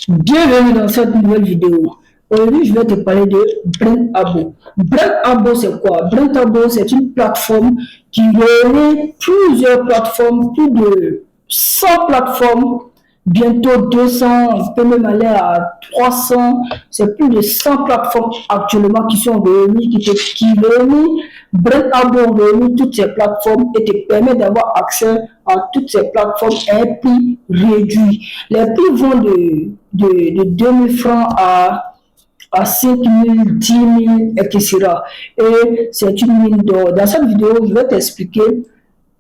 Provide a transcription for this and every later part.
Bienvenue dans cette nouvelle vidéo. Aujourd'hui, je vais te parler de Brentabo. Brentabo, c'est quoi? Brentabo, c'est une plateforme qui réunit plusieurs plateformes, plus de 100 plateformes, bientôt 200, on peut même aller à 300. C'est plus de 100 plateformes actuellement qui sont réunies, qui réunissent. Brentabo réunit toutes ces plateformes et te permet d'avoir accès à toutes ces plateformes à un prix réduit. Les prix vont de 2 000 francs à 5 000, 10 000, etc. Et c'est une mine d'or. Dans cette vidéo, je vais t'expliquer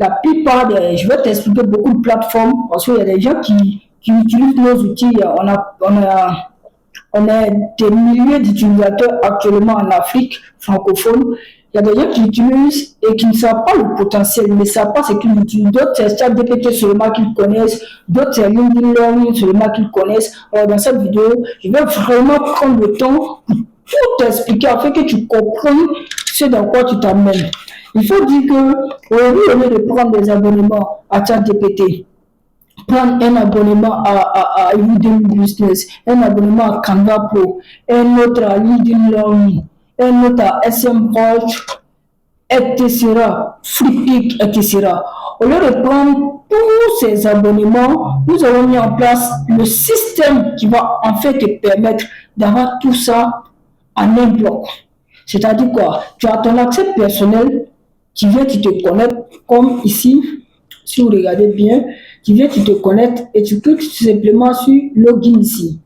je vais t'expliquer beaucoup de plateformes parce qu'il y a des gens qui utilisent nos outils. On a des milliers d'utilisateurs actuellement en Afrique francophone. Il y a des gens qui utilisent et qui ne savent pas le potentiel, mais ne savent pas ce qu'ils utilisent. D'autres, c'est ChatGPT seulement qu'ils connaissent. D'autres, c'est LinkedIn Learning seulement qu'ils connaissent. Alors, dans cette vidéo, je vais vraiment prendre le temps pour tout t'expliquer afin que tu comprennes ce dans quoi tu t'amènes. Il faut dire que, au lieu de prendre des abonnements à ChatGPT, prendre un abonnement à Udemy Business, un abonnement à Canva Pro, un autre à LinkedIn Learning, un autre à SMrush, etc., Flippic, etc. Au lieu de prendre tous ces abonnements, nous avons mis en place le système qui va en fait te permettre d'avoir tout ça en un bloc. C'est-à-dire quoi? Tu as ton accès personnel qui vient, tu te connectes, comme ici, si vous regardez bien, tu viens, tu te connectes et tu cliques simplement sur Login ici.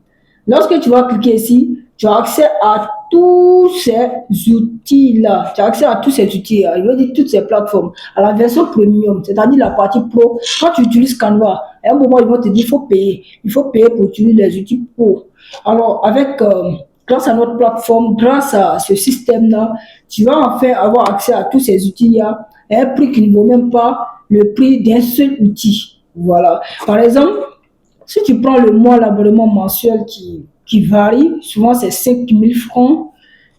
Lorsque tu vas cliquer ici, tu as accès à tous ces outils-là. Tu as accès à tous ces outils-là. Je veux dire toutes ces plateformes. À la version premium, c'est-à-dire la partie pro. Quand tu utilises Canva, à un moment, ils vont te dire qu'il faut payer. Il faut payer pour utiliser les outils pro. Alors, grâce à notre plateforme, grâce à ce système-là, tu vas enfin avoir accès à tous ces outils-là à un prix qui ne vaut même pas le prix d'un seul outil. Voilà. Par exemple, si tu prends le mois, l'abonnement mensuel qui varie, souvent c'est 5 000 francs,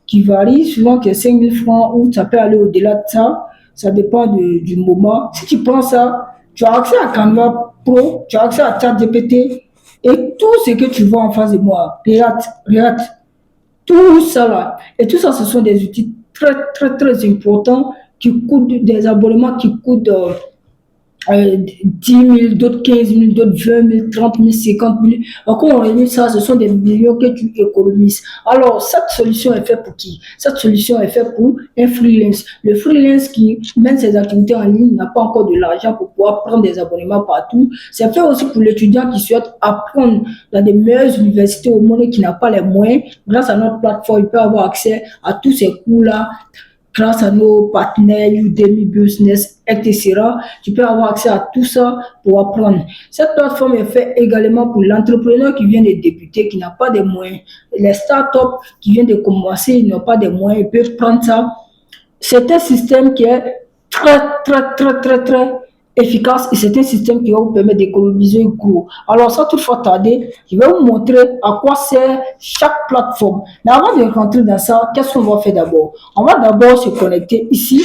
qui varie, souvent c'est 5 000 francs ou ça peut aller au-delà de ça, ça dépend du moment. Si tu prends ça, tu as accès à Canva Pro, tu as accès à ChatGPT et tout ce que tu vois en face de moi. Regarde, tout ça là. Et tout ça, ce sont des outils très, très, très importants qui coûtent des abonnements qui coûtent 10 000, d'autres 15 000, d'autres 20 000, 30 000, 50 000. Donc, quand on réunit ça, ce sont des millions que tu économises. Alors, cette solution est faite pour qui? Cette solution est faite pour un freelance. Le freelance qui mène ses activités en ligne n'a pas encore de l'argent pour pouvoir prendre des abonnements partout. C'est fait aussi pour l'étudiant qui souhaite apprendre dans des meilleures universités au monde et qui n'a pas les moyens. Grâce à notre plateforme, il peut avoir accès à tous ces cours-là. Grâce à nos partenaires, Udemy Business, etc., tu peux avoir accès à tout ça pour apprendre. Cette plateforme est faite également pour l'entrepreneur qui vient de débuter, qui n'a pas de moyens. Les startups qui viennent de commencer, ils n'ont pas de moyens, ils peuvent prendre ça. C'est un système qui est très, très, très, très, très efficace et c'est un système qui va vous permettre d'économiser gros. Alors, sans toutefois tarder, je vais vous montrer à quoi sert chaque plateforme. Mais avant de rentrer dans ça, qu'est-ce qu'on va faire d'abord? On va d'abord se connecter ici.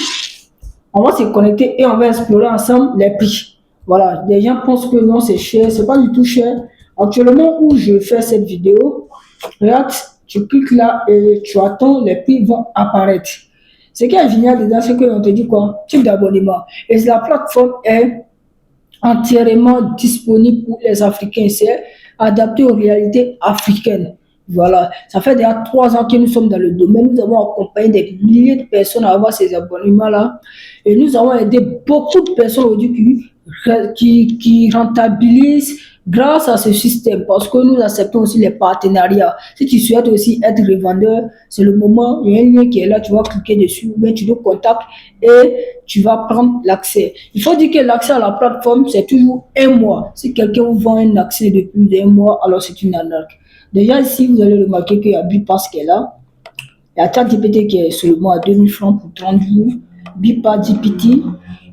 On va se connecter et on va explorer ensemble les prix. Voilà, les gens pensent que non, c'est cher, c'est pas du tout cher. Actuellement, où je fais cette vidéo, regarde, tu cliques là et tu attends, les prix vont apparaître. Ce qui est génial dedans, c'est qu'on te dit quoi? Type d'abonnement. Et la plateforme est entièrement disponible pour les Africains. C'est adapté aux réalités africaines. Voilà. Ça fait déjà 3 ans que nous sommes dans le domaine. Nous avons accompagné des milliers de personnes à avoir ces abonnements-là. Et nous avons aidé beaucoup de personnes aujourd'hui qui rentabilisent grâce à ce système, parce que nous acceptons aussi les partenariats. Si tu souhaites aussi être revendeur, c'est le moment, il y a un lien qui est là, tu vas cliquer dessus, mais tu nous contactes et tu vas prendre l'accès. Il faut dire que l'accès à la plateforme, c'est toujours 1 mois. Si quelqu'un vous vend un accès de plus d'1 mois, alors c'est une arnaque. Déjà ici, vous allez remarquer qu'il y a Bipass qui est là. Il y a ChatGPT qui est seulement à 2 000 francs pour 30 jours. Bipass, GPT,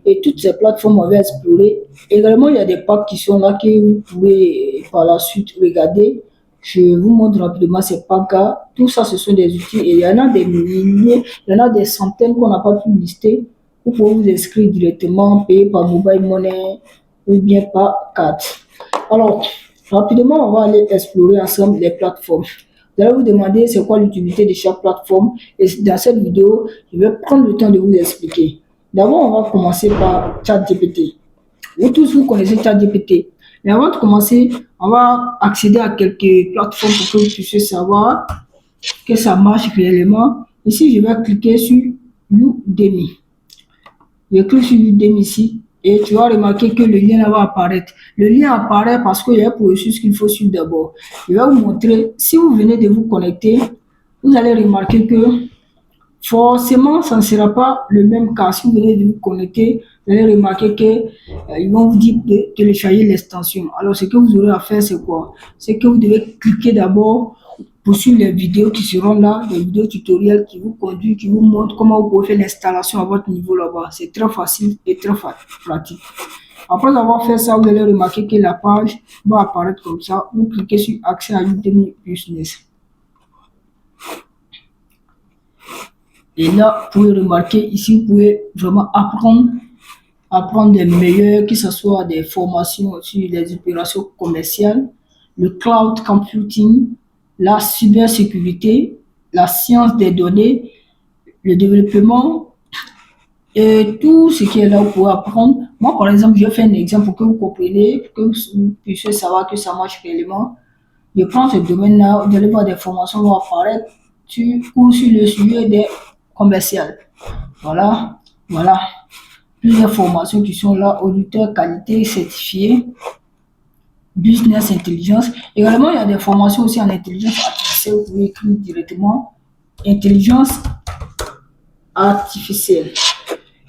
et toutes ces plateformes, on va explorer. Également, il y a des packs qui sont là que vous pouvez par la suite regarder. Je vous montre rapidement ces packs-là. Tout ça, ce sont des outils et il y en a des milliers, il y en a des centaines qu'on n'a pas pu lister. Vous pouvez vous inscrire directement, payer par mobile money ou bien par carte. Alors, Rapidement, on va aller explorer ensemble les plateformes. Vous allez vous demander c'est quoi l'utilité de chaque plateforme. Et dans cette vidéo, je vais prendre le temps de vous expliquer. D'abord, on va commencer par ChatGPT. Vous tous, vous connaissez ChatGPT. Mais avant de commencer, on va accéder à quelques plateformes pour que vous puissiez savoir que ça marche réellement. Ici, je vais cliquer sur Udemy. Je clique sur Udemy ici et tu vas remarquer que le lien là va apparaître. Le lien apparaît parce qu'il y a un processus qu'il faut suivre d'abord. Je vais vous montrer, si vous venez de vous connecter, vous allez remarquer que forcément, ça ne sera pas le même cas. Si vous venez de vous connecter, vous allez remarquer qu'ils vont vous dire de télécharger l'extension. Alors, ce que vous aurez à faire, c'est quoi? C'est que vous devez cliquer d'abord pour suivre les vidéos qui seront là, les vidéos tutoriels qui vous conduisent, qui vous montrent comment vous pouvez faire l'installation à votre niveau là-bas. C'est très facile et très pratique. Après avoir fait ça, vous allez remarquer que la page va apparaître comme ça. Vous cliquez sur Accès à Udemy Business. Et là, vous pouvez remarquer ici, vous pouvez vraiment apprendre des meilleurs, que ce soit des formations sur les opérations commerciales, le cloud computing, la cybersécurité, la science des données, le développement et tout ce qui est là, vous pouvez apprendre. Moi, par exemple, je fais un exemple pour que vous compreniez, pour que vous puissiez savoir que ça marche réellement. Je prends ce domaine-là, vous allez voir des formations vont apparaître ou sur le sujet des commerciales. Voilà, voilà. Plusieurs formations qui sont là, auditeur, qualité, certifié, business intelligence. Également, il y a des formations aussi en intelligence artificielle, vous pouvez écrire directement intelligence artificielle.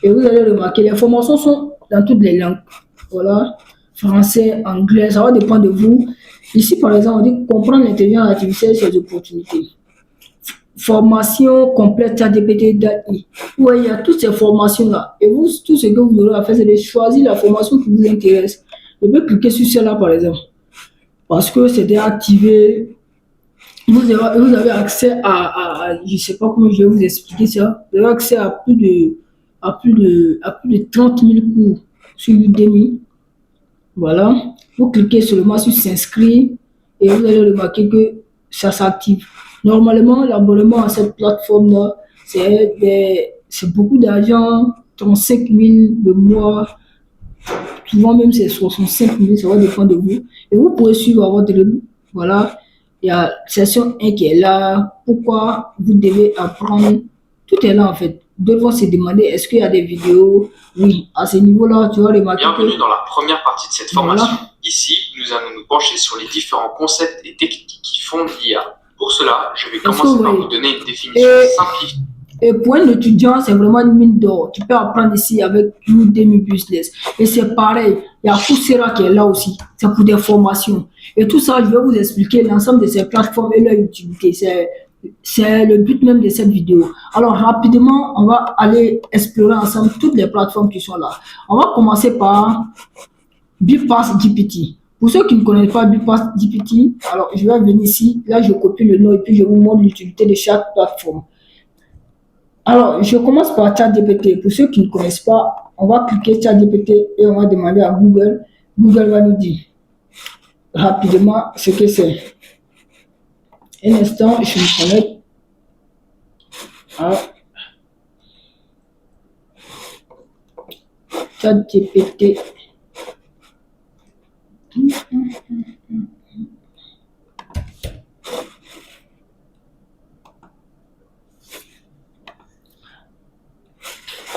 Et vous allez remarquer, les formations sont dans toutes les langues. Voilà, français, anglais, ça va dépendre de vous. Ici, par exemple, on dit comprendre l'intelligence artificielle, ses opportunités. Formation complète ChatGPT d'AI. Oui, il y a toutes ces formations-là. Et vous, tout ce que vous aurez à faire, c'est de choisir la formation qui vous intéresse. Vous pouvez cliquer sur celle-là, par exemple. Parce que c'est déjà activé. Vous avez accès je ne sais pas comment je vais vous expliquer ça. Vous avez accès à plus de 30 000 cours sur Udemy. Voilà. Vous cliquez seulement sur s'inscrire et vous allez remarquer que ça s'active. Normalement, l'abonnement à cette plateforme-là, c'est beaucoup d'argent, 35 000 de mois, souvent même c'est 65 000, ça va dépendre de vous. Et vous pouvez suivre à votre rythme. Voilà, il y a session 1 qui est là, pourquoi vous devez apprendre, tout est là en fait. Devons se demander est-ce qu'il y a des vidéos. Oui, à ce niveau-là, tu vas remarquer. Bienvenue dans la première partie de cette formation. Voilà. Ici, nous allons nous pencher sur les différents concepts et techniques qui font l'IA. Pour cela, je vais commencer par vous donner une définition simplifiée. Et pour un étudiant, c'est vraiment une mine d'or. Tu peux apprendre ici avec Udemy Business. Et c'est pareil, il y a Coursera qui est là aussi. C'est pour des formations. Et tout ça, je vais vous expliquer l'ensemble de ces plateformes et leur utilité. C'est le but même de cette vidéo. Alors, rapidement, on va aller explorer ensemble toutes les plateformes qui sont là. On va commencer par Bypass GPT. Pour ceux qui ne connaissent pas Bypass GPT, alors je vais venir ici. Là, je copie le nom et puis je vous montre l'utilité de chaque plateforme. Alors, je commence par ChatGPT. Pour ceux qui ne connaissent pas, on va cliquer ChatGPT et on va demander à Google. Google va nous dire rapidement ce que c'est. Un instant, je me connecte. ChatGPT.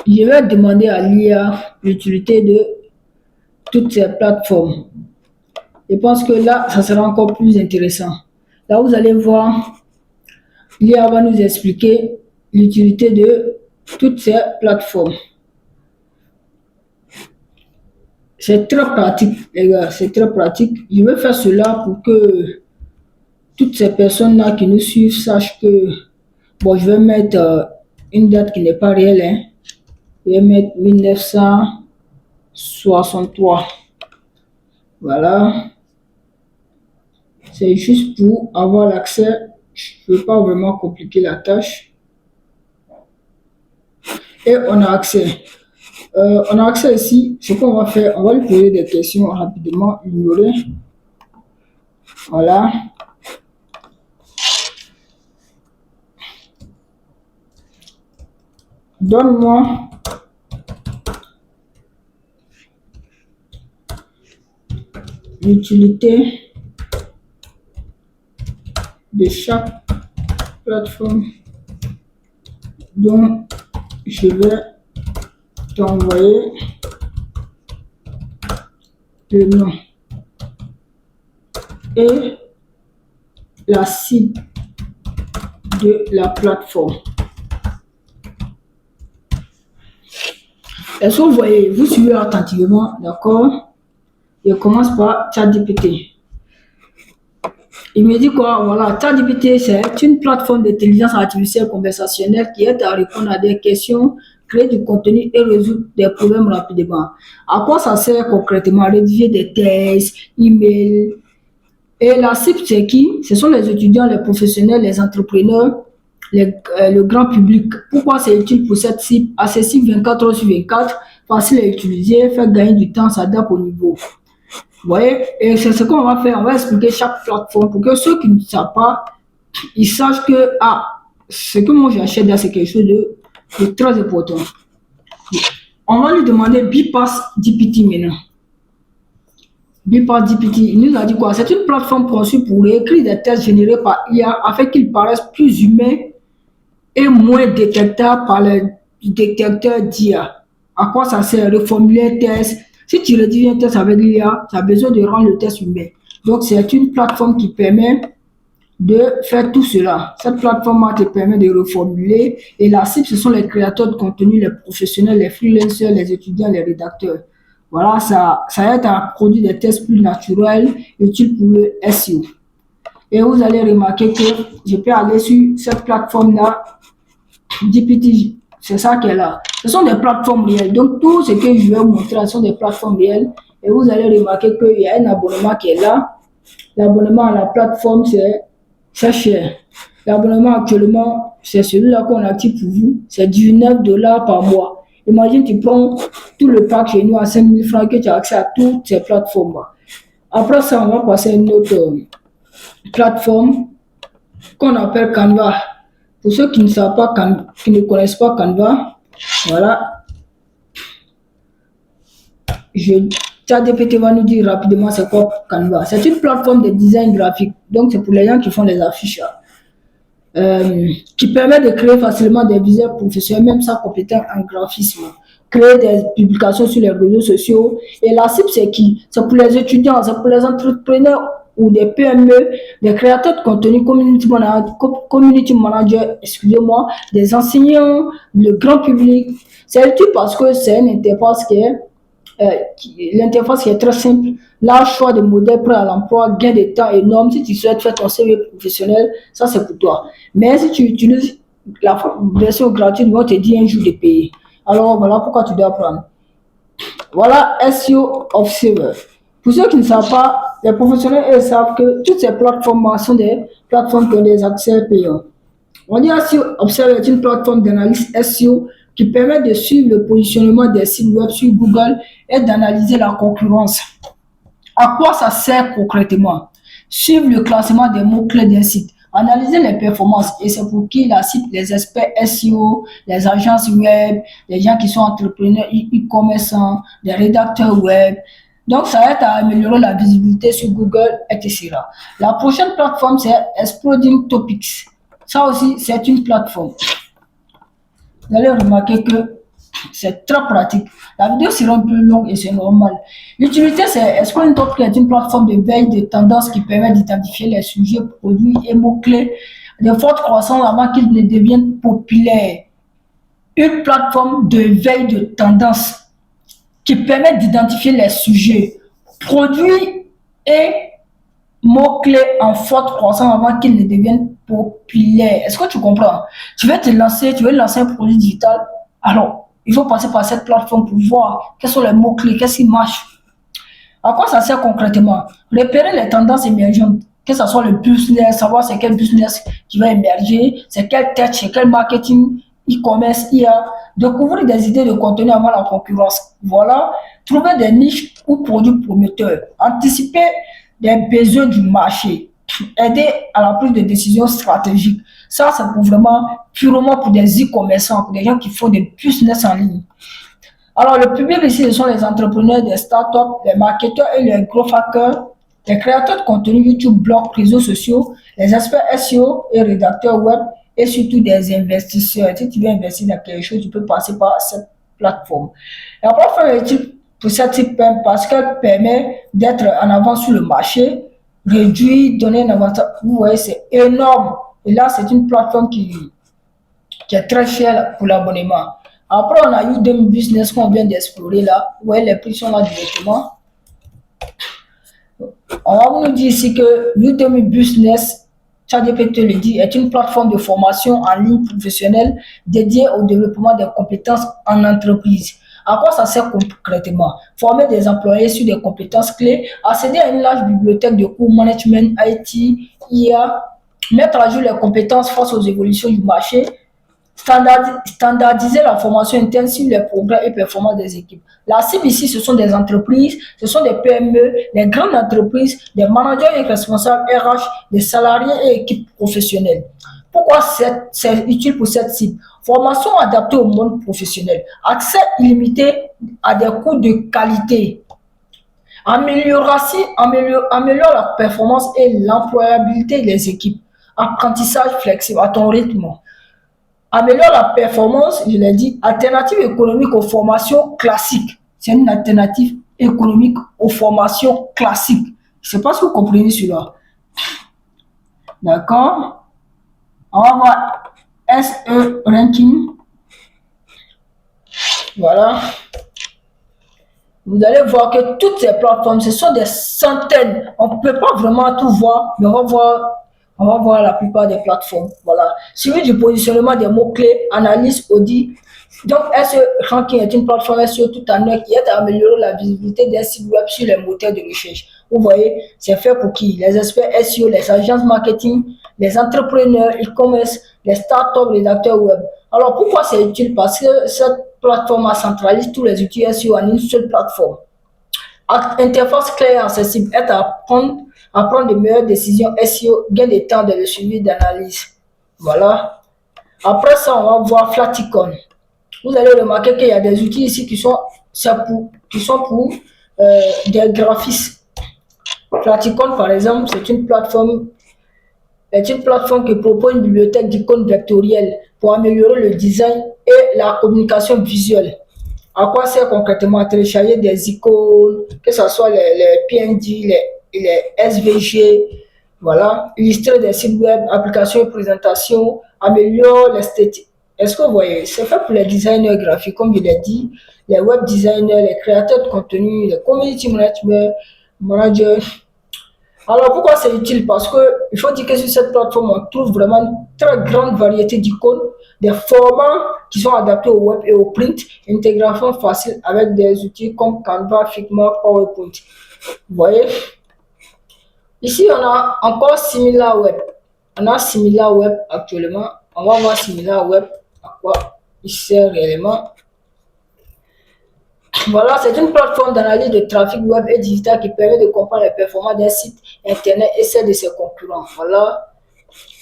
Je vais demander à l'IA l'utilité de toutes ces plateformes. Je pense que là, ça sera encore plus intéressant. Là, vous allez voir, l'IA va nous expliquer l'utilité de toutes ces plateformes. C'est très pratique, les gars, c'est très pratique. Je vais faire cela pour que toutes ces personnes-là qui nous suivent sachent que, bon, je vais mettre une date qui n'est pas réelle, hein. Je vais mettre 1963. Voilà. C'est juste pour avoir l'accès. Je ne veux pas vraiment compliquer la tâche. Et on a accès. On a accès ici. Ce qu'on va faire, on va lui poser des questions rapidement, ignorer. Voilà. Donne-moi l'utilité de chaque plateforme dont je vais t'envoyer le nom et la cible de la plateforme. Est-ce que vous voyez, vous suivez attentivement, d'accord? Je commence par ChatGPT. Il me dit quoi? Voilà, ChatGPT, c'est une plateforme d'intelligence artificielle conversationnelle qui aide à répondre à des questions, créer du contenu et résoudre des problèmes rapidement. À quoi ça sert concrètement? Rédiger des tests, emails. Et la cible, c'est qui? Ce sont les étudiants, les professionnels, les entrepreneurs, le grand public. Pourquoi c'est utile pour cette cible? Accessible 24 heures sur 24, facile à utiliser, faire gagner du temps, s'adapte au niveau. Vous voyez? Et c'est ce qu'on va faire. On va expliquer chaque plateforme pour que ceux qui ne savent pas, ils sachent que ce que moi j'achète là, c'est quelque chose de très important. On va lui demander Bypass GPT maintenant. Bypass GPT, il nous a dit quoi? C'est une plateforme conçue pour écrire des tests générés par IA afin qu'ils paraissent plus humains et moins détectables par les détecteurs d'IA. À quoi ça sert? Reformuler un test. Si tu rédiges un test avec l'IA, tu as besoin de rendre le test humain. Donc, c'est une plateforme qui permet de faire tout cela. Cette plateforme te permet de reformuler et la cible, ce sont les créateurs de contenu, les professionnels, les freelancers, les étudiants, les rédacteurs. Voilà, ça aide à produire des tests plus naturels, utiles pour le SEO. Et vous allez remarquer que je peux aller sur cette plateforme-là, GPT, c'est ça qu'elle est là. Ce sont des plateformes réelles. Donc, tout ce que je vais vous montrer, ce sont des plateformes réelles. Et vous allez remarquer qu'il y a un abonnement qui est là. L'abonnement à la plateforme, c'est cher. L'abonnement actuellement, c'est celui-là qu'on active pour vous. C'est $19 par mois. Imagine, tu prends tout le pack chez nous à 5 000 francs que tu as accès à toutes ces plateformes. Après ça, on va passer à une autre plateforme qu'on appelle Canva. Pour ceux qui ne savent pas, qui ne connaissent pas Canva, voilà. ChatGPT va nous dire rapidement c'est quoi Canva. C'est une plateforme de design graphique. Donc, c'est pour les gens qui font les affiches. Qui permet de créer facilement des visuels professionnels, même sans compétence en graphisme. Créer des publications sur les réseaux sociaux. Et la cible, c'est qui? C'est pour les étudiants, c'est pour les entrepreneurs ou des PME, des créateurs de contenu, community manager, excusez-moi, des enseignants, le grand public. C'est utile parce que c'est une interface l'interface est très simple. Large choix de modèles prêts à l'emploi, gain de temps énorme. Si tu souhaites faire ton CV professionnel, ça c'est pour toi. Mais si tu utilises la version gratuite, ils vont te dire un jour de payer. Alors voilà pourquoi tu dois prendre. Voilà SEO Observer. Pour ceux qui ne savent pas, les professionnels eux, savent que toutes ces plateformes sont des plateformes qui ont des accès payants. On dit SEO Observer est une plateforme d'analyse SEO qui permet de suivre le positionnement des sites web sur Google et d'analyser la concurrence. À quoi ça sert concrètement? Suivre le classement des mots-clés d'un site, analyser les performances, et c'est pour qui la cible, les experts SEO, les agences web, les gens qui sont entrepreneurs, e-commerçants, les rédacteurs web. Donc, ça aide à améliorer la visibilité sur Google, etc. La prochaine plateforme, c'est Exploding Topics. Ça aussi, c'est une plateforme. Vous allez remarquer que c'est très pratique. La vidéo sera un peu longue et c'est normal. L'utilité, c'est Exploding Topics est une plateforme de veille de tendance qui permet d'identifier les sujets, produits et mots-clés de forte croissance avant qu'ils ne deviennent populaires. Une plateforme de veille de tendance qui permet d'identifier les sujets, produits et mots-clés en forte croissance avant qu'ils ne deviennent populaires. Est-ce que tu comprends? Tu veux lancer un produit digital, alors il faut passer par cette plateforme pour voir quels sont les mots-clés, qu'est-ce qui marche. À quoi ça sert concrètement? Repérer les tendances émergentes, que ce soit le business, savoir c'est quel business qui va émerger, c'est quel tech, c'est quel marketing, e-commerce, IA, découvrir des idées de contenu avant la concurrence. Voilà, trouver des niches ou produits prometteurs, anticiper des besoins du marché, aider à la prise de décision stratégique. Ça, c'est pour vraiment, purement pour des e-commerçants, pour des gens qui font des business en ligne. Alors, le public ici, ce sont les entrepreneurs, des startups, les marketeurs et les growth hackers, les créateurs de contenu YouTube, blogs, réseaux sociaux, les experts SEO et rédacteurs web, et surtout des investisseurs. Si tu veux investir dans quelque chose, tu peux passer par cette plateforme. La plateforme est utile pour cette type parce qu'elle permet d'être en avance sur le marché, réduire, donner un avantage. Vous voyez, c'est énorme. Et là, c'est une plateforme qui est très chère pour l'abonnement. Après, on a Udemy Business qu'on vient d'explorer là. Vous voyez, les prix sont là directement. On va vous dire ici que Udemy Business, ChatGPT le dit, est une plateforme de formation en ligne professionnelle dédiée au développement des compétences en entreprise. À quoi ça sert concrètement? Former des employés sur des compétences clés, accéder à une large bibliothèque de cours management, IT, IA, mettre à jour les compétences face aux évolutions du marché, standardiser la formation interne sur les progrès et performances des équipes. La cible ici, ce sont des entreprises, ce sont des PME, des grandes entreprises, des managers et responsables RH, des salariés et équipes professionnelles. Pourquoi c'est utile pour cette cible? Formation adaptée au monde professionnel, accès illimité à des cours de qualité, améliore la performance et l'employabilité des équipes, apprentissage flexible à ton rythme. Améliore la performance, je l'ai dit, alternative économique aux formations classiques. C'est une alternative économique aux formations classiques. Je ne sais pas si vous comprenez cela. D'accord? On va voir SE Ranking. Voilà. Vous allez voir que toutes ces plateformes, ce sont des centaines. On ne peut pas vraiment tout voir, mais on va voir la plupart des plateformes. Voilà. Suivi du positionnement des mots-clés, analyse, audit. Donc, SEO Ranking est une plateforme SEO tout en un qui aide à améliorer la visibilité des sites web sur les moteurs de recherche. Vous voyez, c'est fait pour qui? Les experts SEO, les agences marketing, les entrepreneurs, e-commerce, les startups, les acteurs web. Alors, pourquoi c'est utile? Parce que cette plateforme centralise tous les outils SEO en une seule plateforme. Interface claire et accessible aide à prendre de meilleures décisions SEO, gain de temps dans le suivi d'analyse. Voilà. Après ça, on va voir Flaticon. Vous allez remarquer qu'il y a des outils ici qui sont pour des graphistes. Flaticon, par exemple, c'est une plateforme qui propose une bibliothèque d'icônes vectorielles pour améliorer le design et la communication visuelle. À quoi sert concrètement? Télécharger des icônes, que ce soit les PNG, les SVG, voilà, illustrer des sites web, applications et présentations, améliorer l'esthétique. Est-ce que vous voyez? C'est fait pour les designers graphiques, comme je l'ai dit, les web designers, les créateurs de contenu, les community managers. Alors pourquoi c'est utile? Parce qu'il faut dire que sur cette plateforme, on trouve vraiment une très grande variété d'icônes, des formats qui sont adaptés au web et au print, intégration facile avec des outils comme Canva, Figma, PowerPoint. Vous voyez? Ici, on a encore SimilarWeb. On a SimilarWeb actuellement. On va voir SimilarWeb, à quoi il sert réellement. Voilà, c'est une plateforme d'analyse de trafic web et digital qui permet de comprendre les performances d'un site internet et celles de ses concurrents. Voilà.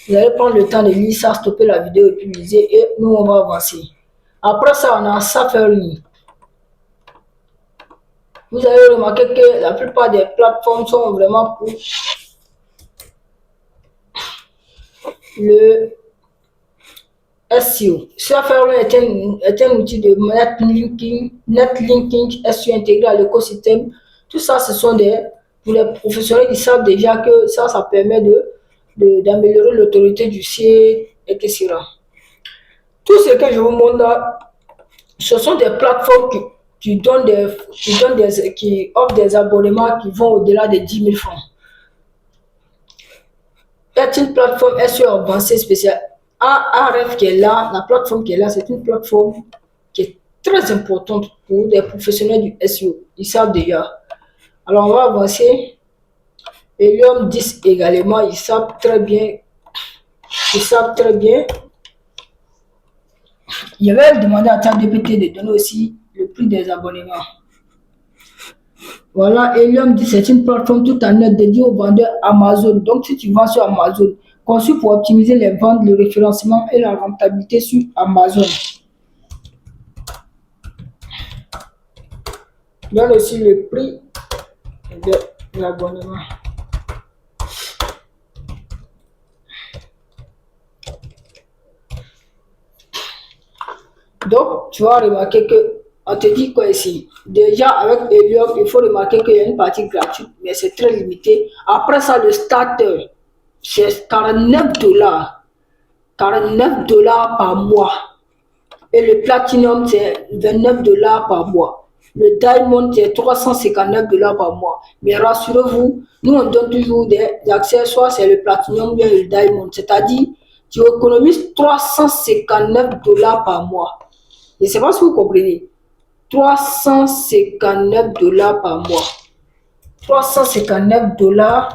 Vous allez prendre le temps de lire ça, stopper la vidéo et publier et nous on va avancer. Après ça, on a Safari. Vous allez remarquer que la plupart des plateformes sont vraiment pour le SEO. Safari est un outil de netlinking SEO intégré à l'écosystème. Tout ça, ce sont pour les professionnels qui savent déjà que ça permet d'améliorer l'autorité du site, etc. Tout ce que je vous montre là, ce sont des plateformes qui offrent des abonnements qui vont au-delà de 10 000 francs. Il y a une plateforme SEO avancée spéciale. Ahref qui est là, la plateforme qui est là, c'est une plateforme qui est très importante pour les professionnels du SEO. Ils savent déjà. Alors on va avancer. Helium 10 également, ils savent très bien. Je vais demander à ChatGPT de donner aussi le prix des abonnements. Voilà, Helium dit c'est une plateforme tout en net dédiée aux vendeurs Amazon. Donc, si tu vends sur Amazon, conçu pour optimiser les ventes, le référencement et la rentabilité sur Amazon. Donne aussi le prix de l'abonnement. Donc, tu vas remarquer que on te dit quoi ici? Déjà, avec Helium, il faut remarquer qu'il y a une partie gratuite, mais c'est très limité. Après ça, le starter, c'est 49 $. 49 $ par mois. Et le platinum, c'est 29 $ par mois. Le diamond, c'est 359 $ par mois. Mais rassurez-vous, nous, on donne toujours des accès, soit c'est le platinum ou bien le diamond. C'est-à-dire, tu économises 359 $ par mois. Je ne sais pas si vous comprenez. 359 $ par mois. 359 $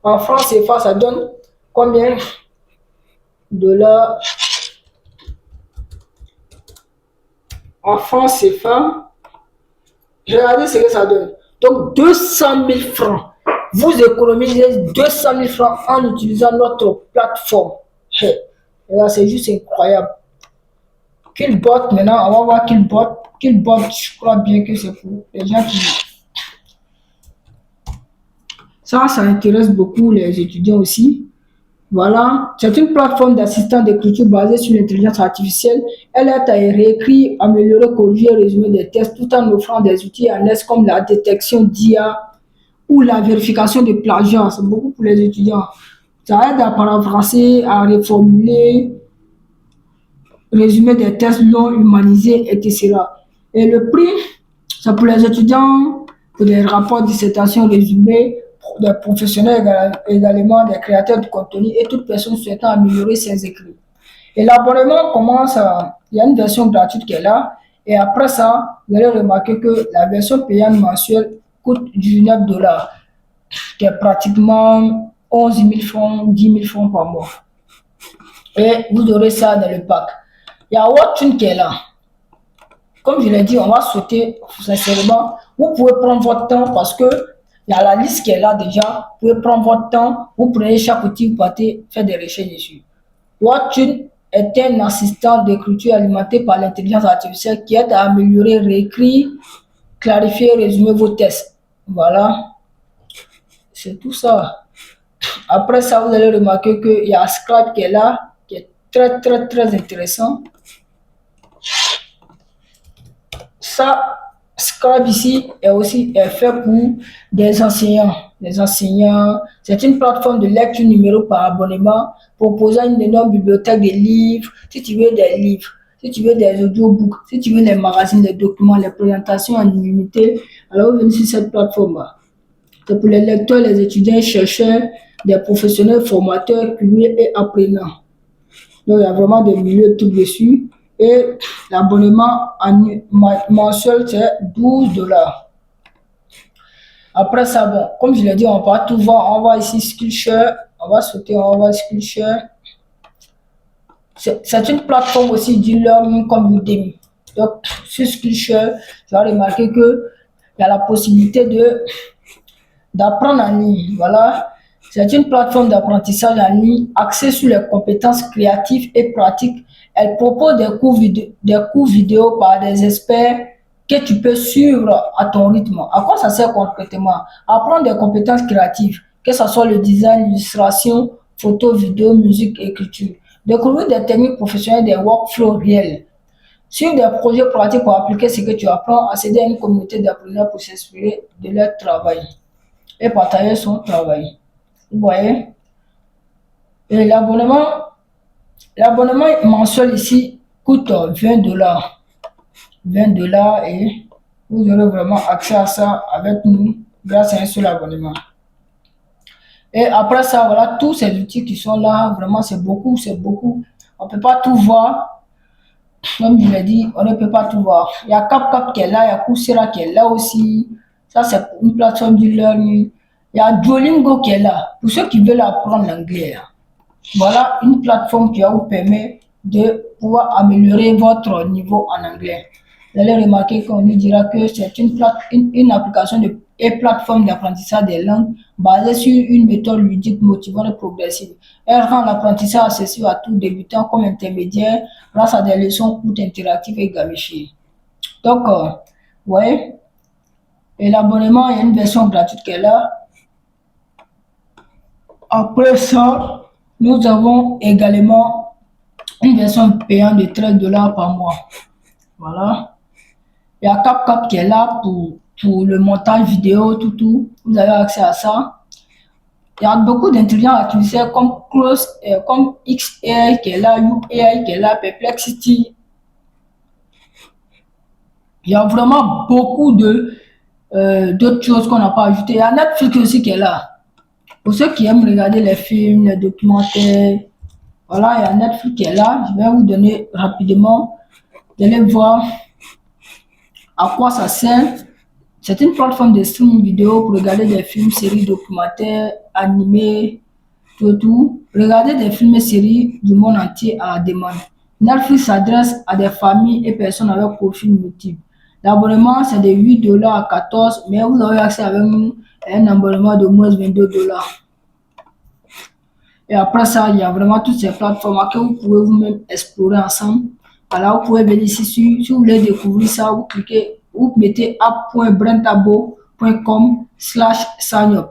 en France CFA, ça donne combien de dollars en France CFA? Regardez ce que ça donne. Donc 200 000 francs. Vous économisez 200 000 francs en utilisant notre plateforme. Hey, c'est juste incroyable. Killbot, maintenant, on va voir Killbot. Killbot, je crois bien que c'est pour les gens qui... Ça intéresse beaucoup les étudiants aussi. Voilà, c'est une plateforme d'assistant d'écriture basée sur l'intelligence artificielle. Elle aide à réécrire, améliorer, corriger, résumer des tests tout en offrant des outils annexes comme la détection d'IA ou la vérification de plagiat. C'est beaucoup pour les étudiants. Ça aide à paraphraser, à reformuler, résumer des tests longs, humanisés, etc. Et le prix, c'est pour les étudiants, pour des rapports, dissertations résumés, des professionnels également, des créateurs de contenu et toute personne souhaitant améliorer ses écrits. Et l'abonnement commence il y a une version gratuite qui est là, et après ça, vous allez remarquer que la version payante mensuelle coûte 19 $, qui est pratiquement 11 000 francs, 10 000 francs par mois. Et vous aurez ça dans le pack. Il y a Watune qui est là. Comme je l'ai dit, on va sauter sincèrement. Vous pouvez prendre votre temps parce que il y a la liste qui est là déjà. Vous pouvez prendre votre temps. Vous prenez chaque outil, vous partez faire des recherches dessus. Watune est un assistant d'écriture alimenté par l'intelligence artificielle qui aide à améliorer, réécrire, clarifier, résumer vos tests. Voilà. C'est tout ça. Après ça, vous allez remarquer qu'il y a Scribe qui est là, qui est très intéressant. Ça, Scribe ici est fait pour des enseignants. Les enseignants, c'est une plateforme de lecture numérique par abonnement proposant une énorme bibliothèque de livres. Si tu veux des livres, si tu veux des audiobooks, si tu veux les magazines, les documents, les présentations en illimité, alors vous venez sur cette plateforme-là. C'est pour les lecteurs, les étudiants, chercheurs, des professionnels, formateurs, curieux et apprenants. Donc il y a vraiment des milieux tout dessus. Et l'abonnement mensuel, c'est 12 $. Après ça, bon, comme je l'ai dit, on va tout voir. On va ici Skillshare. On va sauter, on va Skillshare. C'est une plateforme aussi d'e-learning comme Udemy. Donc, sur Skillshare, tu vas remarquer qu'il y a la possibilité d'apprendre en ligne. Voilà. C'est une plateforme d'apprentissage en ligne axée sur les compétences créatives et pratiques. Elle propose des cours vidéo par des experts que tu peux suivre à ton rythme. À quoi ça sert concrètement? Apprendre des compétences créatives, que ce soit le design, l'illustration, photo, vidéo, musique, écriture. Découvrir des techniques professionnelles, des workflows réels. Suivre des projets pratiques pour appliquer ce que tu apprends, accéder à une communauté d'apprenants pour s'inspirer de leur travail et partager son travail. Vous voyez? Et l'abonnement mensuel ici coûte 20 $. 20 $ et vous aurez vraiment accès à ça avec nous grâce à un seul abonnement. Et après ça, voilà, tous ces outils qui sont là, vraiment c'est beaucoup. On ne peut pas tout voir. Comme je l'ai dit, on ne peut pas tout voir. Il y a CapCut qui est là, il y a Coursera qui est là aussi. Ça, c'est une plateforme de learning. Il y a Duolingo qui est là, pour ceux qui veulent apprendre l'anglais. Voilà une plateforme qui va vous permettre de pouvoir améliorer votre niveau en anglais. vous allez remarquer qu'on lui dira que c'est une application et plateforme d'apprentissage des langues basée sur une méthode ludique, motivante et progressive. Elle rend l'apprentissage accessible à tout débutant comme intermédiaire grâce à des leçons courtes, interactives et gamifiées. Donc, vous voyez, et l'abonnement, il y a une version gratuite qui est là. Après ça, nous avons également une version payante de 13 $ par mois. Voilà. Il y a CapCut qui est là pour le montage vidéo, tout. Vous avez accès à ça. Il y a beaucoup d'intelligence artificielle comme XAI qui est là, UAI qui est là, Perplexity. Il y a vraiment beaucoup d'autres choses qu'on n'a pas ajoutées. Il y a Netflix aussi qui est là. Pour ceux qui aiment regarder les films, les documentaires, voilà, il y a Netflix qui est là. Je vais vous donner rapidement. Vous allez voir à quoi ça sert. C'est une plateforme de streaming vidéo pour regarder des films, séries, documentaires, animés, tout. Regarder des films et séries du monde entier à la demande. Netflix s'adresse à des familles et personnes avec profils multiples. L'abonnement, c'est de 8 $ à 14, mais vous avez accès avec nous à un abonnement de moins 22 $. Et après ça, il y a vraiment toutes ces plateformes que vous pouvez vous-même explorer ensemble. Voilà, vous pouvez venir ici, si vous voulez découvrir ça, vous cliquez, vous mettez app.brentabo.com/signup.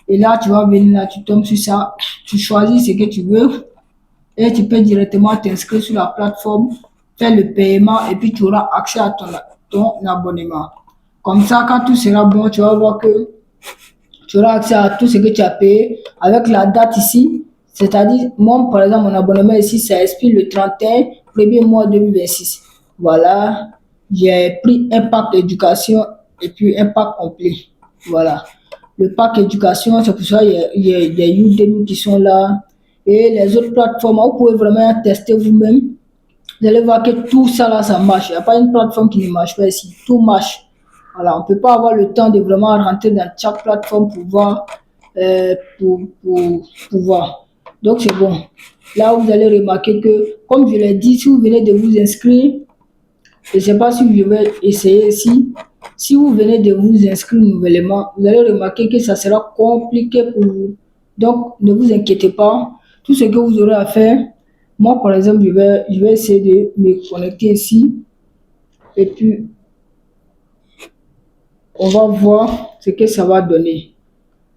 Et là, tu vas venir là, tu tombes sur ça, tu choisis ce que tu veux et tu peux directement t'inscrire sur la plateforme, faire le paiement et puis tu auras accès à ton abonnement. Comme ça, quand tout sera bon, tu vas voir que tu auras accès à tout ce que tu as payé avec la date ici. C'est-à-dire, moi, par exemple, mon abonnement ici, ça expire le 31 premier mois 2026. Voilà, j'ai pris un pack éducation et puis un pack complet. Voilà. Le pack éducation, c'est pour ça qu'il y a des Udemy qui sont là. Et les autres plateformes, vous pouvez vraiment tester vous-même. Vous allez voir que tout ça là, ça marche. Il n'y a pas une plateforme qui ne marche pas ici. Tout marche. Voilà, on ne peut pas avoir le temps de vraiment rentrer dans chaque plateforme pour voir. Pour voir. Donc c'est bon. Là, vous allez remarquer que, comme je l'ai dit, si vous venez de vous inscrire, je ne sais pas si je vais essayer ici. Si vous venez de vous inscrire nouvellement, vous allez remarquer que ça sera compliqué pour vous. Donc, ne vous inquiétez pas. Tout ce que vous aurez à faire, moi, par exemple, je vais essayer de me connecter ici. Et puis, on va voir ce que ça va donner.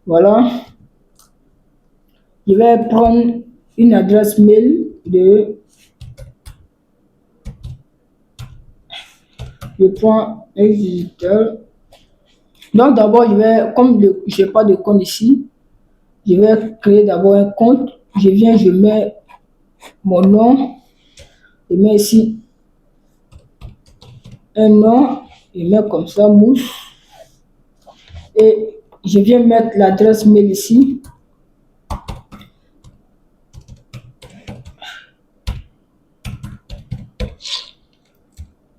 Voilà. Je vais prendre une adresse mail je prends un visiteur. Donc d'abord, comme je n'ai pas de compte ici, je vais créer d'abord un compte. Je mets mon nom, je mets ici un nom, je mets comme ça, Mousse. Et je viens mettre l'adresse mail ici.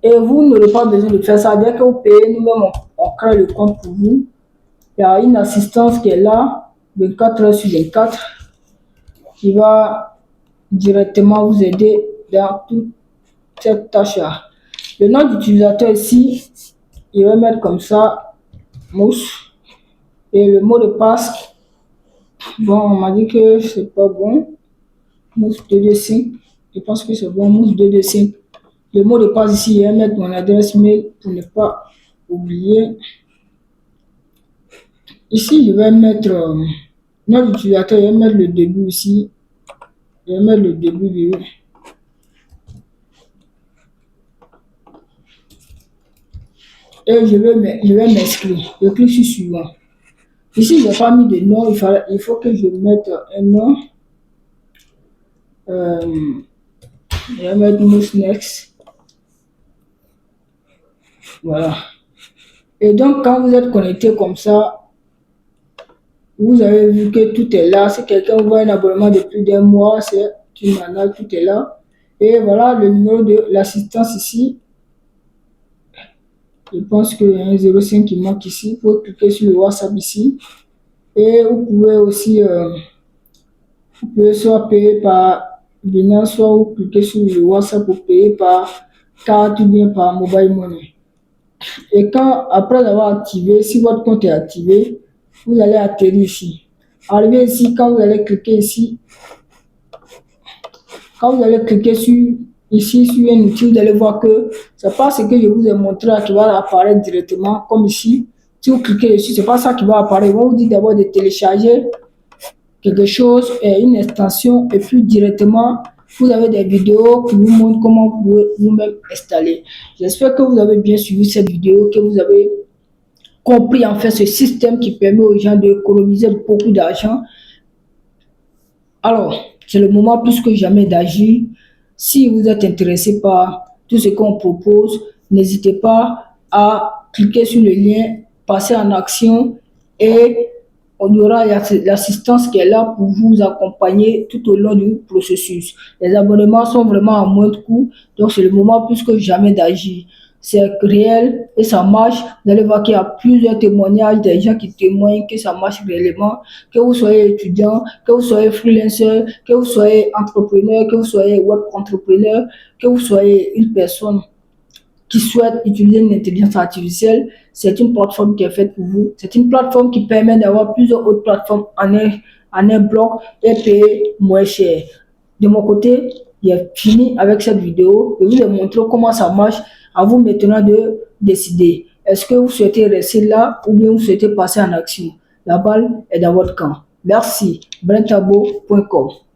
Et vous n'aurez pas besoin de faire ça. Dès que vous payez, nous-mêmes, on crée le compte pour vous. Il y a une assistance qui est là, 24 heures sur 24, qui va directement vous aider dans toute cette tâche-là. Le nom d'utilisateur ici, je vais mettre comme ça, Mousse. Et le mot de passe, bon, on m'a dit que c'est pas bon. Mousse 225, je pense que c'est bon, Mousse 225. Le mot de passe ici, je vais mettre mon adresse mail pour ne pas oublier. Ici, je vais mettre nom d'utilisateur, je vais mettre le début ici. Je vais mettre le début du. Et je vais m'inscrire. Je clique sur suivant. Ici, je n'ai pas mis de nom, il faut que je mette un nom. Je vais mettre Mousse Next. Voilà. Et donc, quand vous êtes connecté comme ça, vous avez vu que tout est là. Si quelqu'un voit un abonnement de plus d'un mois, c'est une année, tout est là. Et voilà le numéro de l'assistance ici. Je pense qu'il y a un 05 qui manque ici. Vous pouvez cliquer sur le WhatsApp ici. Et vous pouvez aussi soit payer par Binance, soit vous cliquez sur le WhatsApp pour payer par carte ou bien par mobile money. Et quand, après avoir activé, si votre compte est activé, vous allez atterrir ici. Arrivé ici, quand vous allez cliquer ici, quand vous allez cliquer ici sur un outil, vous allez voir que c'est pas ce que je vous ai montré qui va apparaître directement, comme ici. Si vous cliquez dessus, c'est pas ça qui va apparaître. Ils vont vous dire d'abord de télécharger quelque chose, une extension, et puis directement, vous avez des vidéos qui vous montrent comment vous pouvez vous-même installer. J'espère que vous avez bien suivi cette vidéo, que vous avez compris en fait ce système qui permet aux gens d'économiser beaucoup d'argent. Alors, c'est le moment plus que jamais d'agir. Si vous êtes intéressé par tout ce qu'on propose, n'hésitez pas à cliquer sur le lien, passer en action et on y aura l'assistance qui est là pour vous accompagner tout au long du processus. Les abonnements sont vraiment à moindre coût, donc c'est le moment plus que jamais d'agir. C'est réel et ça marche. Vous allez voir qu'il y a plusieurs témoignages des gens qui témoignent que ça marche réellement. Que vous soyez étudiant, que vous soyez freelancer, que vous soyez entrepreneur, que vous soyez web entrepreneur, que vous soyez une personne qui souhaite utiliser une intelligence artificielle, c'est une plateforme qui est faite pour vous. C'est une plateforme qui permet d'avoir plusieurs autres plateformes en un bloc et payer moins cher. De mon côté, j'ai fini avec cette vidéo. Je vous ai montré comment ça marche. À vous maintenant de décider. Est-ce que vous souhaitez rester là ou bien vous souhaitez passer en action? La balle est dans votre camp. Merci. brentabo.com